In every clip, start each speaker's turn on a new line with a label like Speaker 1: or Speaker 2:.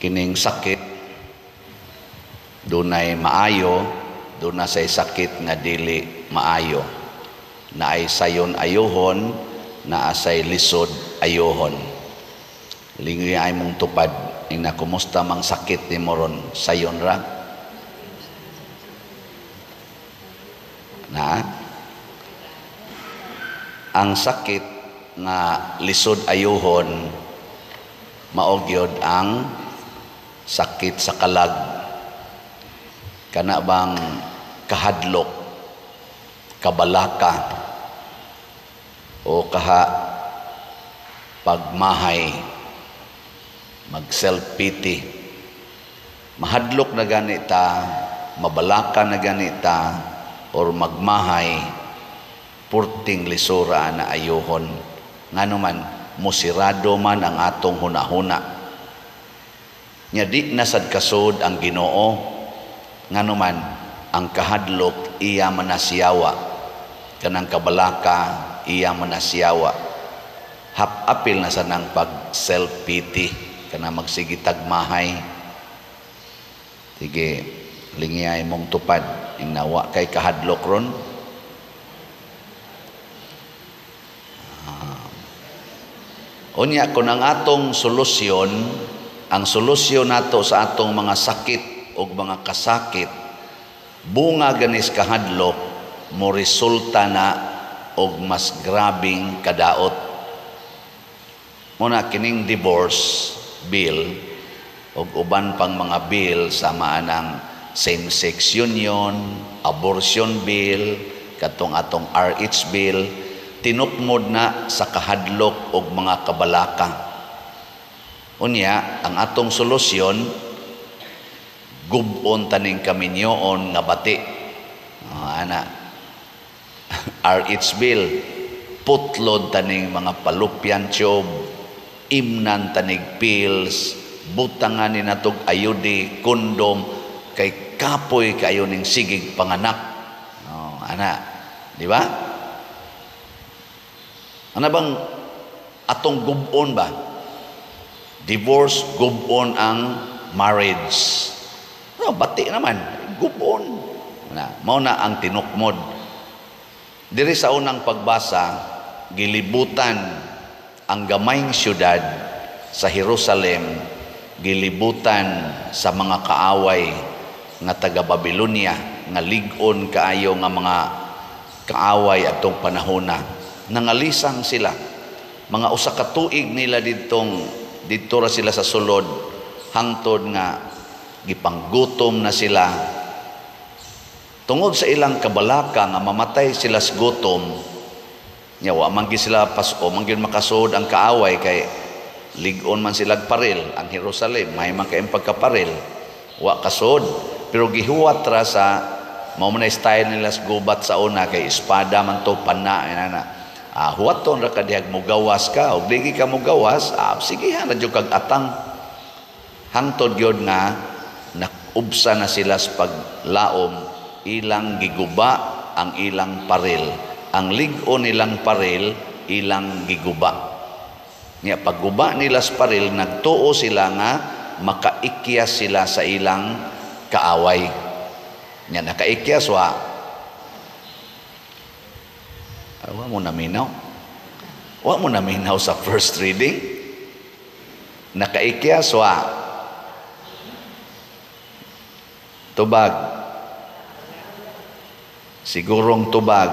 Speaker 1: kining sakit dunay maayo, duna say sakit nga dili maayo, na ay sayon ayohon, na asay lisod ayohon. Lingi ay mong tupad ina kumusta mang sakit ni moron sayon ra na ang sakit nga lisod ayohon mao gyud ang sakit sa kalag, kana bang kahadlok, kabalaka, o kaha pagmahay, mag self-pity. Mahadlok na ganita, mabalaka na ganita, or magmahay, purting lisura na ayohon. Nganuman, musirado man ang atong hunahuna. Nya di nasad kasod ang Ginoo, nganuman, ang kahadlok iya manasyawa, kanang kabalaka iya manasyawa. Hap-apil na sa nang pag self-pity, kana magsigitag mahay. Sige, lingiyay mong tupad, inawa kay kahadlok ron. Unya, kung ang atong solusyon, ang solusyon nato sa atong mga sakit o mga kasakit, bunga ganis kahadlok, mo resulta na og mas grabing kadaot. Muna kining divorce bill og uban pang mga bill sama ng same-sex union, abortion bill, katong atong RH bill, tinukmod na sa kahadlok og mga kabalaka. Unya, ang atong solusyon, gubon taning kaminyoon nga bati. Ana, RH bill, putlod taning mga palupyan tube, imnan tanig pills, butangan ni natog ayudi, kondom, kay kapoy kayo ning sigig panganak. Ana, di ba? Ano bang atong gubon ba? Divorce, gubon ang marriage. Bati naman, gubon. Mao na ang tinukmod. Diri sa unang pagbasa, gilibutan ang gamayng syudad sa Jerusalem, gilibutan sa mga kaaway nga taga Babylonia, nga lig-on kaayo nga mga kaaway atong panahona. Nangalisang sila, mga usa ka tuig nila dito ra sila sa sulod, hangtod nga gipanggutom na sila tungod sa ilang kabalaka nga mamatay sila sa gutom. Nya wa man gyud sila pasko, man gyud makasud ang kaaway kay lig-on man sila paril ang Jerusalem, may man kay pagkaparil, wa kasud, pero gihuwat ra sa mao man style nila sa gubat sa una kay espada man to pana inana. Huwaton ra ka dihag mugawas ka, og dili ka mugawas, sige ha, radyo kag atang. Hangtod gyud nga nakubsa na sila sa paglaom, ilang giguba ang ilang paril. Ang lig-on nilang paril, ilang giguba. Nya pagguba nila sa paril, nagtuo sila nga makaikyas sila sa ilang kaaway. Nya nakaikyas wa mo naminaw. Wa mo naminaw sa first reading. Nakaikyas tubag. Sigurong tubag.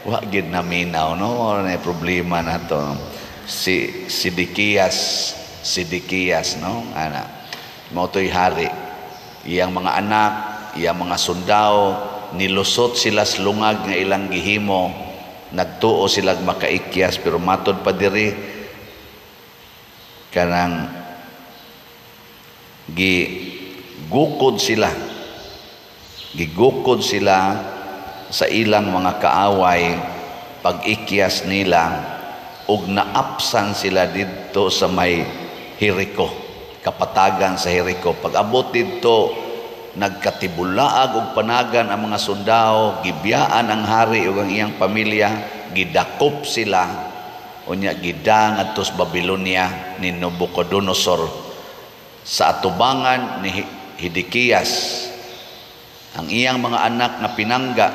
Speaker 1: Wa gid naminaw, no? May problema na to. Sidikiyas, no? Ana. Mao to'y hari. Iyang mga anak, iyang mga sundao, nilusot sila sa lungag nga ilang gihimo, nagtuo sila makaikyas, pero matod pa diri kanang gigukod sila sa ilang mga kaaway pag-ikyas nila, ug naapsan sila didto sa may Jericho, kapatagan sa Jericho. Pag-abot didto, nagkatibulaag og panagan ang mga sundao, gibiyaan ang hari ug ang iyang pamilya, gidakop sila, unya gidang atos Babylonia ni Nabucodonosor sa atubangan ni Hidekias. Ang iyang mga anak na pinangga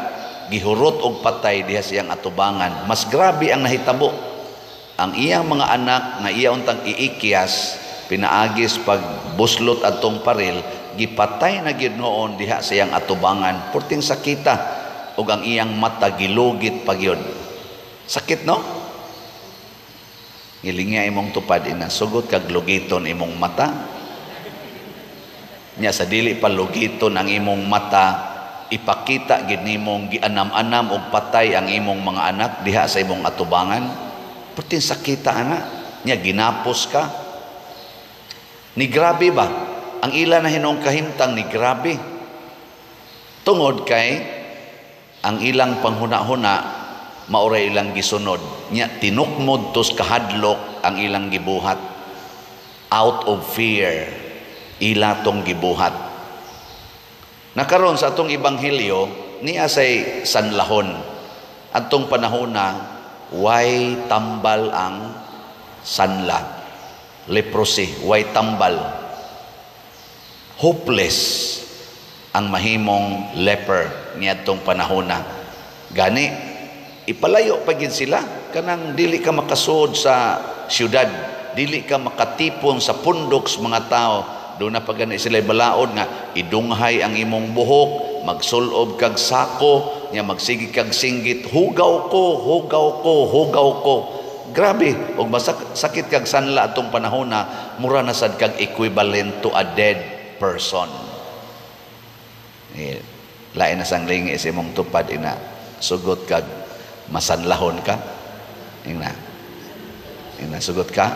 Speaker 1: gihurot og patay diha siyang atubangan. Mas grabe ang nahitabo. Ang iyang mga anak nga iya untang Iikias pinaagis pag buslot atong paril, gipatay na gid noon diha siyang atubangan. Purting sakita ug ang iyang mata gilugit pagyod. Sakit no? Ngilingya imong tupad ina, sugot kag lugiton imong mata. Nya sa dili pa lugiton ang imong mata, ipakita gid nimong gianam-anam og patay ang imong mga anak diha sa imong atubangan. Purting sakita ana, nya ginapos ka. Ni grabe ba? Ang ila na hinong kahimtang ni grabe. Tungod kay ang ilang panghuna-huna maoray ilang gisunod. Nya tinukmod tos kahadlok ang ilang gibuhat. Out of fear, ila tong gibuhat. Nakaron sa atong ebanghelyo niya say sanlahon. Atong panahona way tambal ang sanla. Leprosy, way tambal. Hopeless ang mahimong leper niadtong panahona. Gani ipalayo pa gid sila kanang dili ka makasud sa syudad, dili ka makatipon sa pundok sa mga tao. Doon na pagani sila balaod nga idunghay ang imong buhok, magsulob kag sako, nya magsigi kag singgit, hugaw ko, hugaw ko, hugaw ko. Grabe, og sakit kag sanla atong panahon na mura na sad kag equivalent to a dead person. Lain na sang lingi sa imong tupad ina, sugot kag masanlahon ka. Ina sugot ka.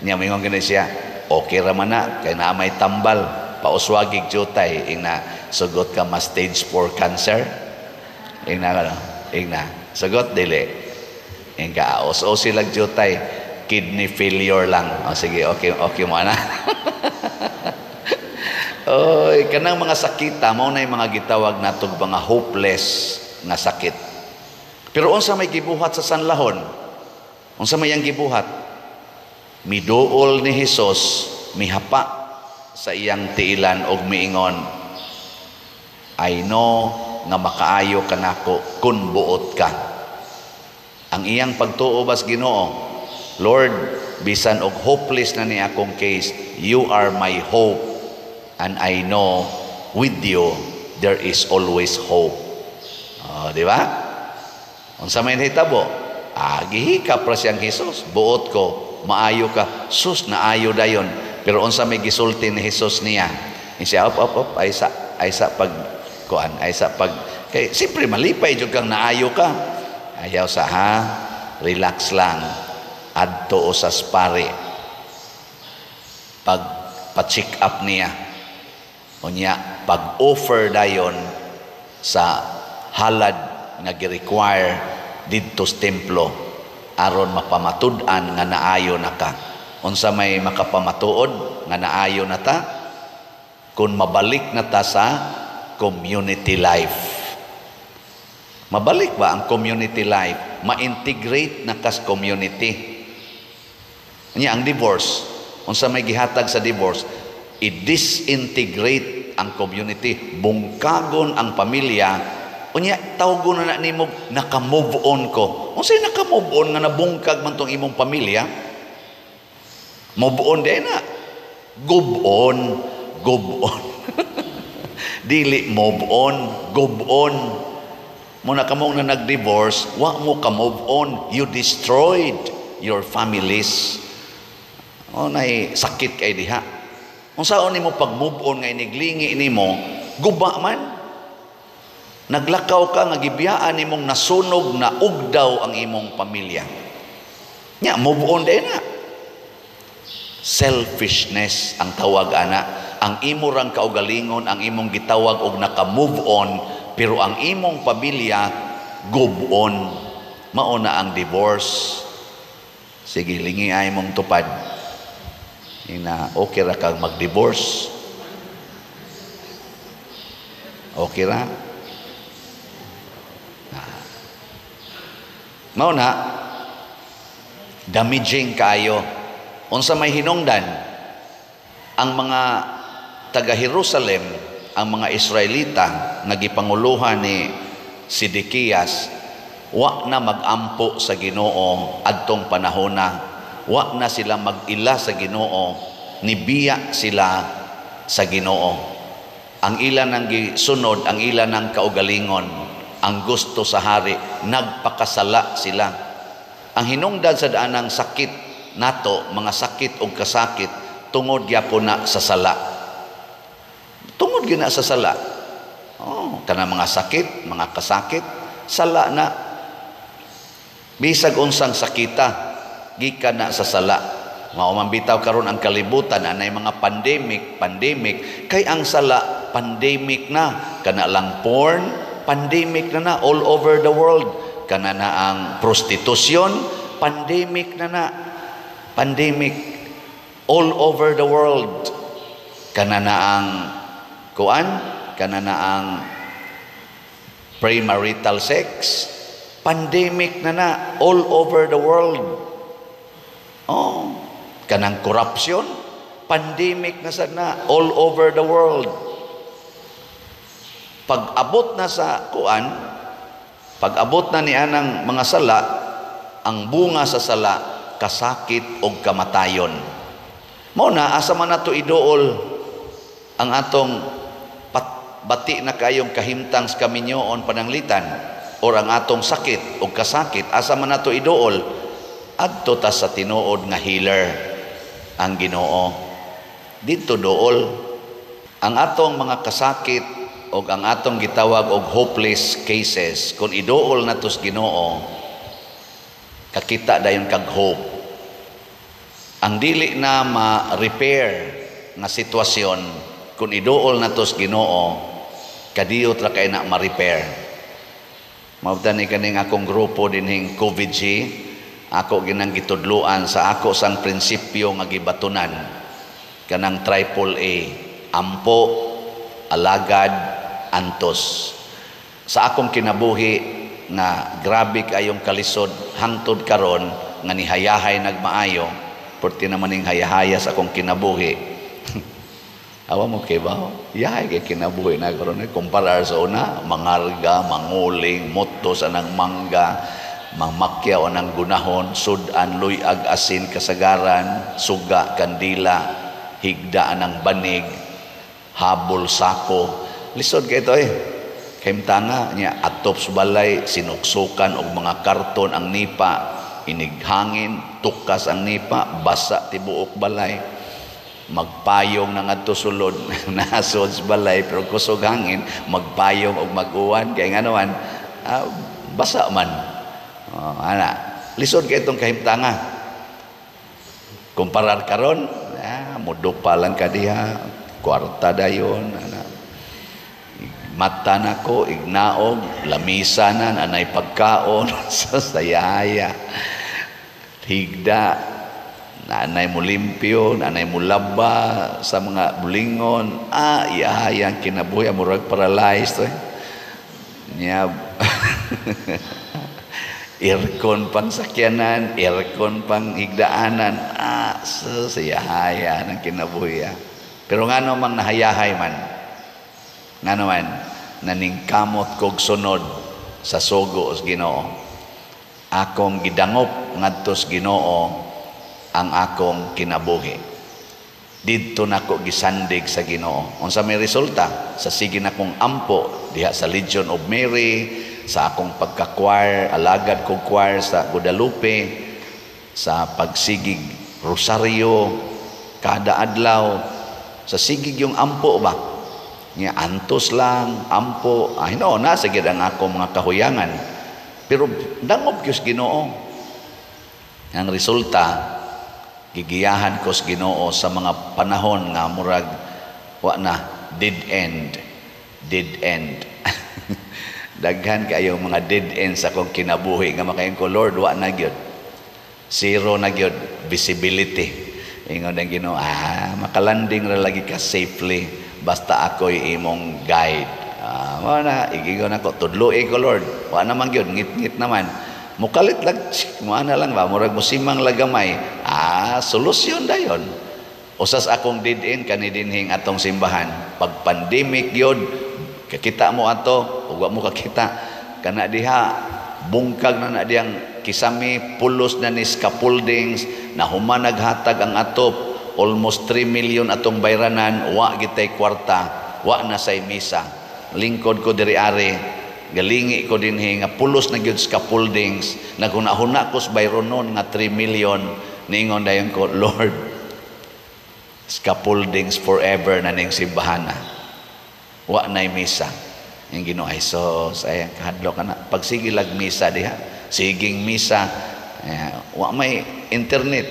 Speaker 1: Nya mingon gani siya, okay ra man na kay na may tambal, pauswagig jutay, ina sugot ka ma stage 4 cancer. Ina sugot dili. Inga os sila jutay, kidney failure lang. O sige, okay mo na. Oy, kanang mga sakita mao na yung mga gitawag natog mga hopeless nga sakit. Pero unsa may gibuhat sa sanlahon? Unsa may yang gibuhat? Miduol ni Hesus, mihapa sa iyang tiilan og miingon, I know nga makaayo kanako kun buot ka. Ang iyang pagtuo bas Ginoo, Lord, bisan og hopeless na ni akong case, you are my hope, and I know with you there is always hope. Di ba? Unsa may nahitabo? Gihikap ra siyang Hesus, buot ko, maayo ka, sus naayo dayon. Pero unsa may gisulti ni Hesus niya? Siya op ay sa pag kuan, ay sa pag kay siyempre malipay jud kang naayo ka. Ayaw sa relax lang. Adto sa spare. Pag pa-check up niya. Unya, pag-offer dayon sa halad nga gi-require didto sa templo aron mapamatud-an nga naayo na ka. Unsa may makapamatuod nga naayo na ta? Kung mabalik na ta sa community life. Mabalik ba ang community life? Ma-integrate na kas community. Nya ang divorce, unsa may gihatag sa divorce, i-disintegrate ang community, bungkagon ang pamilya. Unya tawgon na nimo naka-move on ko. Unsay naka-move on nga nabungkag man tong imong pamilya? Move on din na. Gob on. Dili move on, gob on. Muna kamong na nag-divorce, wa mo ka-move on. You destroyed your families. Nay sakit kay diha. Kung saan nimo pag-move on nga iniglingi nimo, guba man. Naglakaw ka nga gibiyaan nimong nasunog na ugdaw ang imong pamilya. Nya move on din na. Selfishness ang tawag ana. Ang imo rang kaugalingon, ang imong gitawag og naka-move on. Pero ang imong pamilya, gubon. Mauna ang divorce. Sige, lingi ay mong tupad. Okay ra kang mag-divorce. Okay ra? Mauna, damaging kaayo. Unsa may hinungdan, ang mga taga Jerusalem, ang mga Israelita nga gipanguluhan ni Sidikiyas, wa na magampo sa Ginoo adtong panahona, wa na sila mag-ila sa Ginoo, nibiya sila sa Ginoo. Ang ilan ang gisunod, ang ilan ang kaugalingon, ang gusto sa hari, nagpakasala sila. Ang hinungdan sa daanang sakit nato, mga sakit o kasakit, tungod gyapon na sa sala. Tungod gina sa sala. Kanang mga sakit, mga kasakit, sala na. Bisag unsang sakita, gikan na sa sala. Mao man bitaw karon ang kalibutan anay mga pandemic, kay ang sala pandemic na. Kana lang porn, pandemic na all over the world. Kana na ang prostitusyon, pandemic na. Pandemic all over the world. Kana na ang kana na ang premarital sex, pandemic na all over the world. Kanang corruption, pandemic na sana all over the world. Pag-abot na sa pag-abot na ni anang mga sala, ang bunga sa sala, kasakit o kamatayon. Mao na asa man nato iduol ang atong bati na kayong kahimtang sa kaminyoon pananglitan, or ang atong sakit o kasakit, asa man nato iduol, adto ta sa tinuod nga healer, ang Ginoo. Dito dool ang atong mga kasakit o ang atong gitawag og hopeless cases. Kung iduol nato sa Ginoo, kakita dayon kag hope. Ang dili na ma-repair nga sitwasyon, kung iduol nato sa Ginoo, kadiyot ra kay na ma-repair. Mautan ni kaning akong grupo dinhing COVID-G, ako ginang gitudluan sa ako sang prinsipyo nga gibatunan, kanang triple A, ampo, alagad, antos. Sa akong kinabuhi na grabe kayong kalisod hangtod karon nga nihayahay nagmaayo, porti naman ning hayahaya sa akong kinabuhi. Awa mo kay ba? Yahay kay kinabuhi na karon kumparar sa una, mangarga, manguling, motos anang mangga, mangmakyaw anang gunahon, sudan, luyag, asin, kasagaran, suga, kandila, higda anang banig, habol, sako. Lisod kay ito Kaimtanga niya atop sa balay, sinuksukan og mga karton ang nipa, inighangin, tukas ang nipa, basa tibuok balay. Magpayong na ngadto sulod nasod sa balay pero kusog hangin, magpayong og mag-uwan kay nganoan basa man. Lisod kay itong kahimtanga. Kumparar karon, mudupalan ka diha, kwarta dayon, mata na ko, ignaog, lamisa na, anay pagkaon, sa sayaya, higda, nanay mo limpyo, nanay mo laba sa mga bulingon, iyahayang kinabuhi, murag paralyzed, niya, aircon pang sakyanan, aircon pang higdaanan, sayahaya ng kinabuhi. Pero nga namang nahayahay man, nga naman, naningkamot kog sunod sa sugo sa Ginoo. Akong gidangop ngadto sa Ginoo ang akong kinabuhi. Didto nako gisandig sa Ginoo. Unsa may resulta? Sa sige nakong ampo diha sa Legion of Mary, sa akong pagka-choir, alagad kong choir sa Guadalupe, sa pagsigig rosaryo kada adlaw, sa sigig yung ampo ba? Nga antos lang, ampo, nasa gid ang akong mga kahuyangan. Pero dangop ko sa Ginoo. Ang resulta, gigiyahan ko sa Ginoo sa mga panahon nga murag dead end. Daghan kayo mga dead end sa akong kinabuhi nga makayon ko, Lord, na gyud. Zero na gyud visibility. Ingon ang Ginoo, makalanding ra lagi ka safely basta ako'y imong guide. Igigon ako, tudloy ko, Lord. Wa naman gyud, ngit-ngit naman. Mukalit lag, mana lang ba, murag musimang lagamay. Solusyon dayon. Usas akong didin kanidinhing atong simbahan. Pag pandemic yun, kakita mo ato, ug wa mo kakita, kana diha, bungkag na diyang kisami, pulos na ni scaffoldings, na humanaghatag ang atop, almost 3 million atong bayranan, wa gitay kwarta, wa na say misa. Lingkod ko diri ari, galingi ko dinhi nga pulos na gyud scaffoldings, naghuna-huna ko sa bayronon nga 3 million, ningon dayon ko, Lord, scaffoldings forever na ning simbahan na. Wa na'y misa. Yung Ginoo ay sayang kahadlo ka na. Pag sige lag misa diha, siging misa, wa may internet.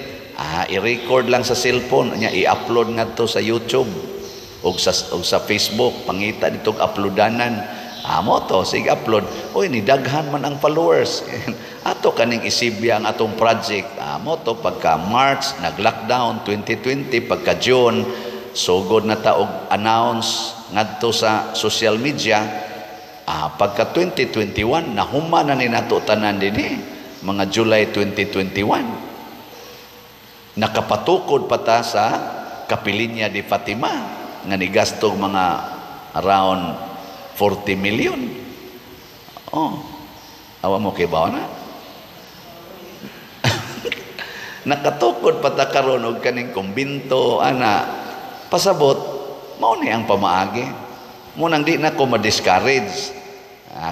Speaker 1: I-record lang sa cellphone, i-upload nga to sa YouTube o sa Facebook, pangita ditong uploadanan. Mo to, sige upload. Uy, nidaghan man ang followers. Ato kaning isibya ang atong project. Mo to, pagka March, nag-lockdown, 2020, pagka June, sugod na taog announce ngadto sa social media. Pagka 2021, nahuma na ni nato tanan din mga July 2021. Nakapatukod pa ta sa Kapilinya di Fatima nga nigastog mga around 40 million. Awa mo kay bawa na. Nakatukod pa ta karon og kaning kumbinto ana. Pasabot mao ni ang pamaagi. Munang di na ko ma-discourage.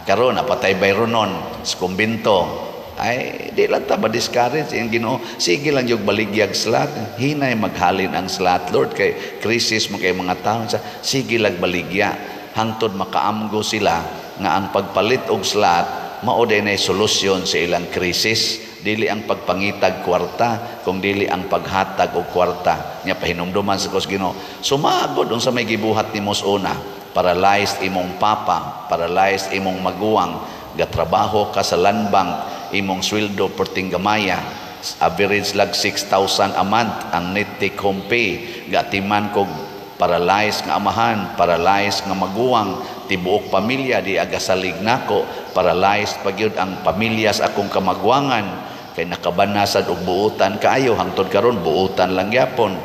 Speaker 1: Karon napatay bayronon sa kumbinto. Ay di lang ta ma-discourage ang Ginoo. Sige lang yung baligyag slat. Hinay maghalin ang slat, Lord, kay krisis mo kay mga tao. Sige lang baligya. Hangtod makaamgo sila nga ang pagpalit og slat mao dinay solusyon sa ilang krisis, dili ang pagpangitag kwarta kung dili ang paghatag og kwarta. Nya pahinumduman sa Ginoo, sumagod unsa may gibuhat nimo sa una. Paralyzed imong papa, paralyzed imong maguwang, gatrabaho ka sa land bank, imong sweldo perting gamaya, average lag 6,000 a month ang net take home pay, gatiman kog paralyzed nga amahan, paralyzed nga maguwang, tibuok pamilya di agasalig nako, paralyzed pagyud ang pamilya sa akong kamagwangan, kay nakabanasad og buutan kaayo, hangtod karon buutan lang gyapon.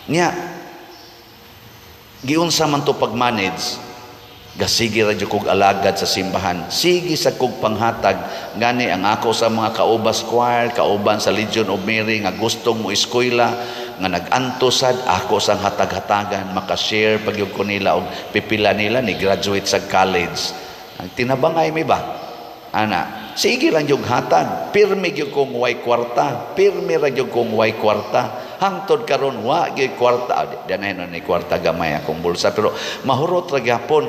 Speaker 1: Nya giunsa man to pag-manage, gasige ra jud kog alagad sa simbahan, sige sa kog panghatag, gani ang ako sa mga kaubas choir, kauban sa Legion of Mary nga gustong mo eskwela, nga nag-antosad ako sang hatag-hatagan, makashare pagyud ko nila og pipila nila ni graduate sa college. Ang tinabangay mi ba? Sige lang yung hatag, pirmi gyud kong way kwarta, pirmi ra gyud kong way kwarta. Hangtod karon wa gyud kwarta, danay no ni kwarta gamay akong bulsa, pero mahurot ra gyapon.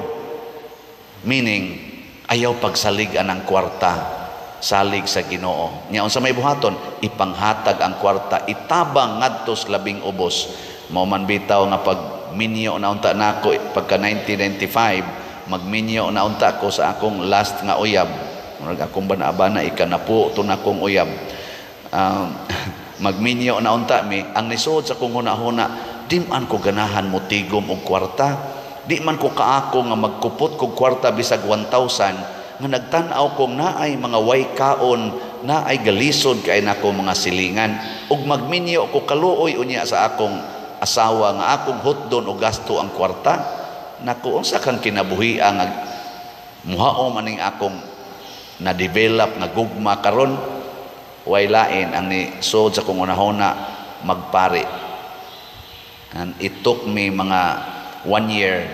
Speaker 1: Meaning ayaw pagsaligan ng kwarta, salig sa Ginoo. Nya unsa may buhaton, ipanghatag ang kwarta, itabang ngadto sa labing ubos. Mao man bitaw nga pag minyo na unta nako pagka 1995, magminyo na unta ko sa akong last nga uyab. Murag akong bana-bana ikanapo to na akong uyab. Magminyo na unta mi, ang nisod sa akong hunahuna, di man ko ganahan mo tigom og kwarta. Di man ko kaako nga magkupot kog kwarta bisag 1,000. nga nagtan-aw kong naay mga way kaon, naay galisod kay nako mga silingan, ug magminyo ko kaluoy unya sa akong asawa nga akong hutdon o gasto ang kwarta. Nako unsa kang kinabuhi ang muhao maning akong na-develop nga gugma karon, way lain ang ni sod sa kong unahuna magpari. And it took me mga 1 year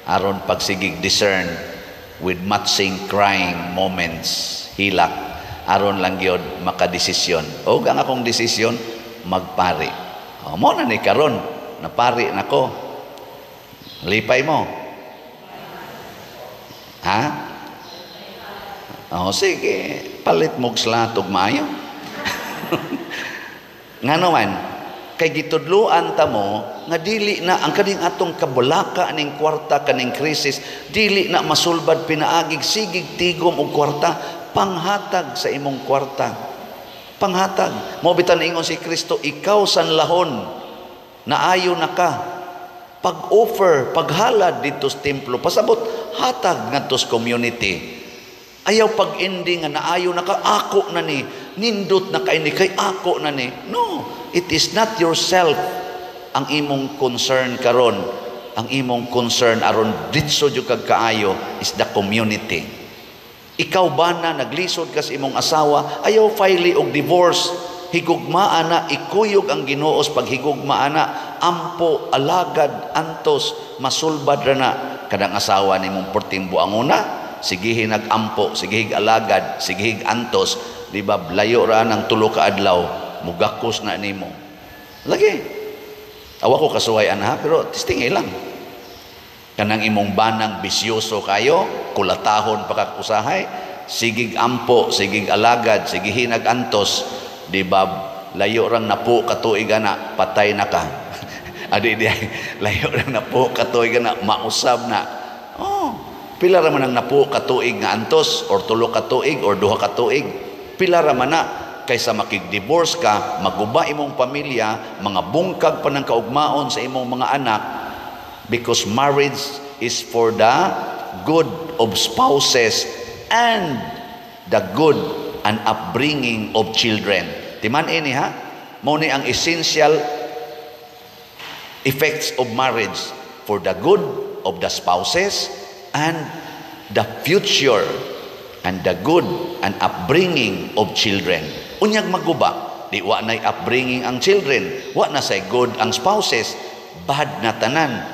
Speaker 1: aron pagsigig discern with matching crying moments, hilak, aron lang yun makadesisyon. O ang akong desisyon, magpari. Mo na ni karon, napari na ko. Lipay mo. Sige, palit mong slatog maayo. Nga naman, kay gitudluan ta mo nga dili na ang kaning atong kabulaka ning kwarta kaning krisis, dili na masulbad pinaagig, sigig tigom og kwarta, panghatag sa imong kwarta, panghatag mo bitan ingon si Kristo, ikaw sanlahon naayo na ka, pag-offer, paghalad dito sa templo, pasabot hatag ngadto sa community. Ayaw pag-ending nga naayo na ka, ako na ni, nindot na kaini kay ako na ni. No, it is not yourself ang imong concern karon. Ang imong concern aron ditso jud kag kaayo is the community. Ikaw ba na naglisod ka sa imong asawa, ayaw file og divorce, higugmaan na, ikuyog ang Ginoo pag higugmaan na, ampo, alagad, antos, masulbad ra na. Kadang asawa ni mong portimbo ang una, sige nag-ampo, sige alagad, sige antos, di ba, layo ra ng tulo ka adlaw, mugakos na nimo. Lagi. Awa ko kasuwayan ha, pero tistingi lang. Kanang imong banang bisyoso kayo, kulatahon pakakusahay, sigig ampo, sigig alagad, sige nag-antos, di ba, layo rang napo katuig na, patay na ka. Adi di, layo rang napo katuig na, mausab na. Oh, pila ra man ang napo katuig nga antos, or tulo katuig, or duha katuig. Pila ra man na, kaysa makig-divorce ka, maguba imong pamilya, mga bungkag pa ng kaugmaon sa imong mga anak, because marriage is for the good of spouses and the good and upbringing of children. Timan ini ha, mo ni ang essential effects of marriage for the good of the spouses and the future and the good and upbringing of children. Unyag maguba, di wa na'y upbringing ang children, wa na say good ang spouses, bad na tanan.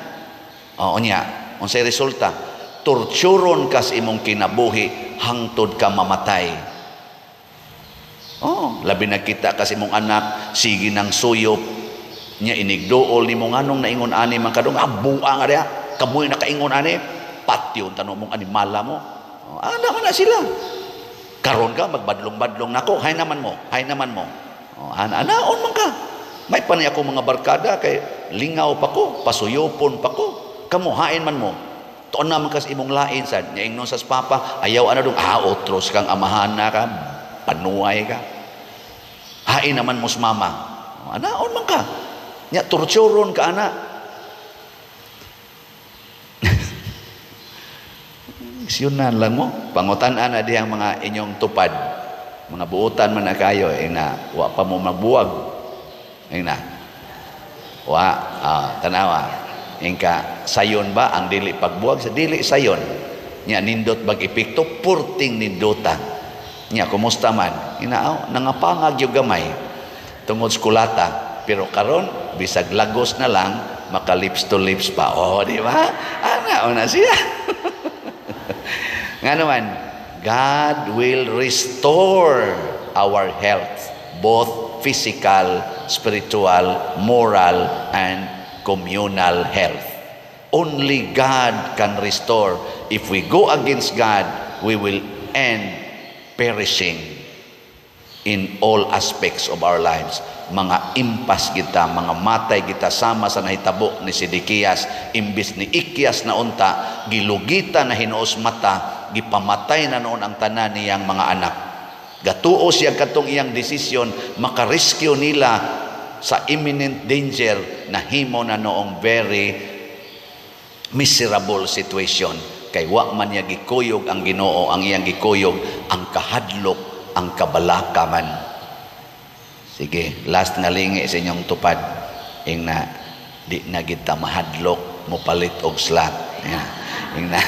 Speaker 1: O unya, unsay resulta? Torturon kas imong kinabuhi hangtod ka mamatay. Oh, labi na kita kasi imong anak sige nang suyop nya inigdool nimo nganong naingon ani man kadong abuang ada kamoy na kaingon ani patyon tanong mong animala mo. Oh, ana man na sila. Karon ka magbadlong-badlong nako, hay naman mo. Oh, anaon man ka. May panay ako mga barkada kay lingaw pa ko, pasuyopon pa ko. Kamo hain man mo. Tuon naman kas imong lain sad. Nya ingnon sa papa, ayaw ana dong otros kang amahan na ka, panuay ka. Hain naman mo sa mama. Oh, anaon man ka. Nya torturon ka ana. Siunan lang mo, pangutan-an na dihang mga inyong tupad, mga buutan man na kayo, na wa pa mo magbuwag, na wa, tanawa, ka sayon ba ang dili pagbuwag, sa dili sayon, nya nindot bag epekto, purting nindotan, nya kumusta man, nangapangag yung gamay, tungod skulata, pero karon bisag lagos na lang, maka lips to lips pa, di ba? Ana siya. Nga naman, God will restore our health, both physical, spiritual, moral, and communal health. Only God can restore. If we go against God, we will end perishing in all aspects of our lives. Mga impas kita, mga matay kita sama sa nahitabo ni Sidikiyas, imbis ni Ikyas na unta, gilugita na hinuos mata, gipamatay na noon ang tanan niyang mga anak. Gatuo siya katong iyang desisyon, makarescue nila sa imminent danger na himo na noong very miserable situation. Kay wa man niya gikuyog ang Ginoo, ang iyang gikuyog, ang kahadlok, ang kabalaka man. Sige, last nga lingi sa inyong tupad. Na di na kita mahadlok, mupalit og slot. Ing na